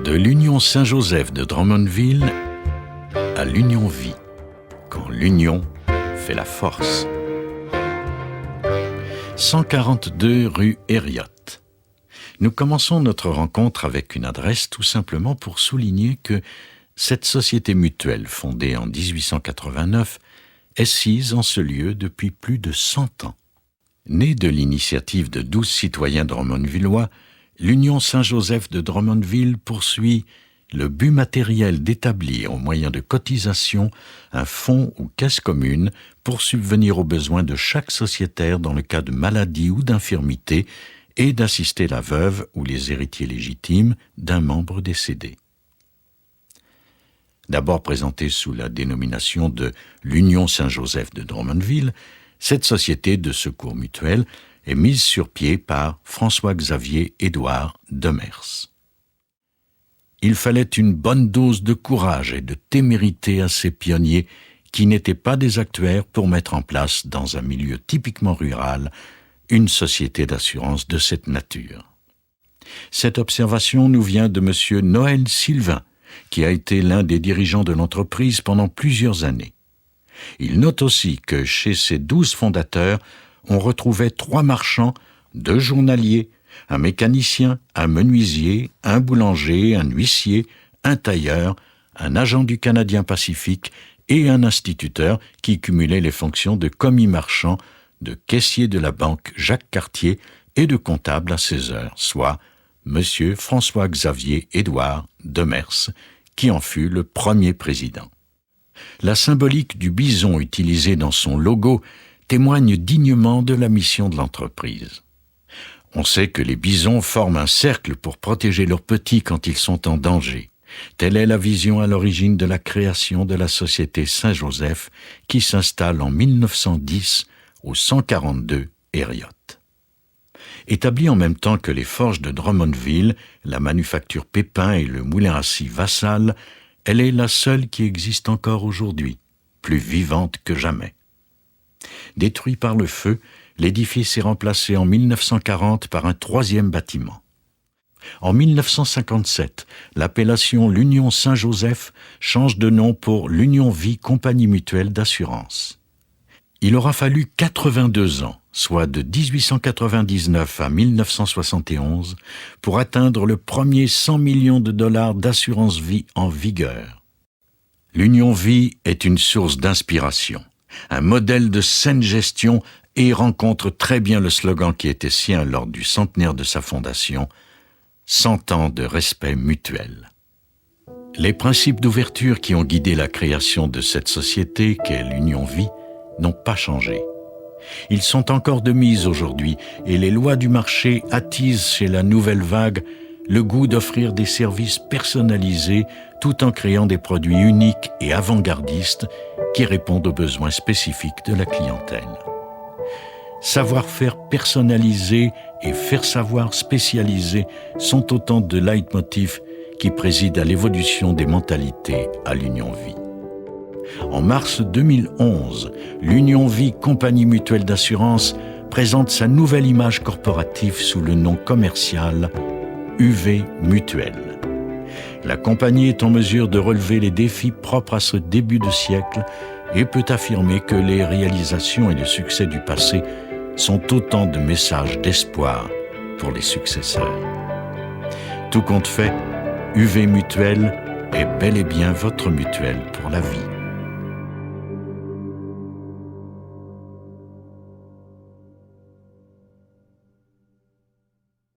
De l'Union Saint-Joseph de Drummondville à l'Union Vie, quand l'union fait la force. 142 rue Herriot. Nous commençons notre rencontre avec une adresse tout simplement pour souligner que cette société mutuelle, fondée en 1889, est sise en ce lieu depuis plus de 100 ans. Née de l'initiative de 12 citoyens drummondvillois, l'Union Saint-Joseph de Drummondville poursuit le but matériel d'établir, au moyen de cotisations, un fonds ou caisse commune pour subvenir aux besoins de chaque sociétaire dans le cas de maladie ou d'infirmité et d'assister la veuve ou les héritiers légitimes d'un membre décédé. D'abord présentée sous la dénomination de l'Union Saint-Joseph de Drummondville, cette société de secours mutuel est mise sur pied par François-Xavier Édouard Demers. Il fallait une bonne dose de courage et de témérité à ces pionniers qui n'étaient pas des actuaires pour mettre en place, dans un milieu typiquement rural, une société d'assurance de cette nature. Cette observation nous vient de M. Noël Sylvain, qui a été l'un des dirigeants de l'entreprise pendant plusieurs années. Il note aussi que chez ses 12 fondateurs, on retrouvait 3 marchands, 2 journaliers, un mécanicien, un menuisier, un boulanger, un huissier, un tailleur, un agent du Canadien Pacifique et un instituteur qui cumulait les fonctions de commis marchand, de caissier de la banque Jacques Cartier et de comptable à 16 heures, soit M. François-Xavier Édouard Demers, qui en fut le premier président. La symbolique du bison utilisée dans son logo témoigne dignement de la mission de l'entreprise. On sait que les bisons forment un cercle pour protéger leurs petits quand ils sont en danger. Telle est la vision à l'origine de la création de la Société Saint-Joseph qui s'installe en 1910 au 142 Herriot. Établie en même temps que les forges de Drummondville, la manufacture Pépin et le moulin à scie Vassal, elle est la seule qui existe encore aujourd'hui, plus vivante que jamais. Détruit par le feu, l'édifice est remplacé en 1940 par un 3e bâtiment. En 1957, l'appellation l'Union Saint-Joseph change de nom pour l'Union Vie Compagnie Mutuelle d'Assurance. Il aura fallu 82 ans, soit de 1899 à 1971, pour atteindre le premier 100 millions de dollars d'assurance vie en vigueur. L'Union Vie est une source d'inspiration, un modèle de saine gestion et rencontre très bien le slogan qui était sien lors du centenaire de sa fondation, 100 ans de respect mutuel. Les principes d'ouverture qui ont guidé la création de cette société qu'est l'Union Vie n'ont pas changé. Ils sont encore de mise aujourd'hui et les lois du marché attisent chez la nouvelle vague le goût d'offrir des services personnalisés tout en créant des produits uniques et avant-gardistes qui répondent aux besoins spécifiques de la clientèle. Savoir-faire personnalisé et faire savoir spécialisé sont autant de leitmotifs qui président à l'évolution des mentalités à l'Union Vie. En mars 2011, l'Union Vie Compagnie Mutuelle d'Assurance présente sa nouvelle image corporative sous le nom commercial UV Mutuel. La compagnie est en mesure de relever les défis propres à ce début de siècle et peut affirmer que les réalisations et le succès du passé sont autant de messages d'espoir pour les successeurs. Tout compte fait, UV Mutuel est bel et bien votre mutuelle pour la vie.